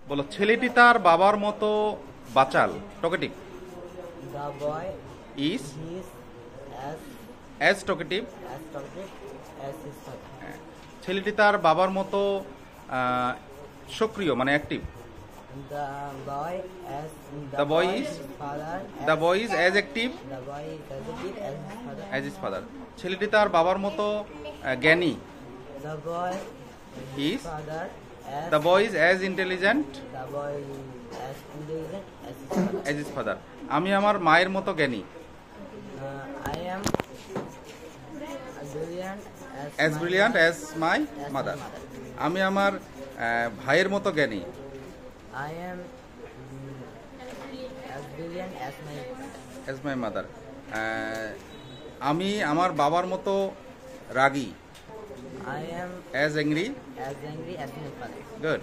বলো, ছেলেটি তার বাবার মতো বাচাল। Talkative. The boy is is as as talkative. talkative as his father. ছেলেটি তার বাবার মতো সক্রিয় মানে active. The boy as The boy is his father. The boy is as active The boy is as active as his father. As is father. ছেলেটি তার বাবার মতো জ্ঞানী। The boy is father as the boy is as intelligent the boy is as intelligent as his father. As is father. আমি আমার মায়ের মতো জ্ঞানী। I am brilliant as brilliant as my mother. আমি আমার ভাইয়ের মতো জ্ঞানী। I am as brilliant as my as my mother. আমি আমার বাবার মতো রাগী। I am as angry. as angry as my father. Good.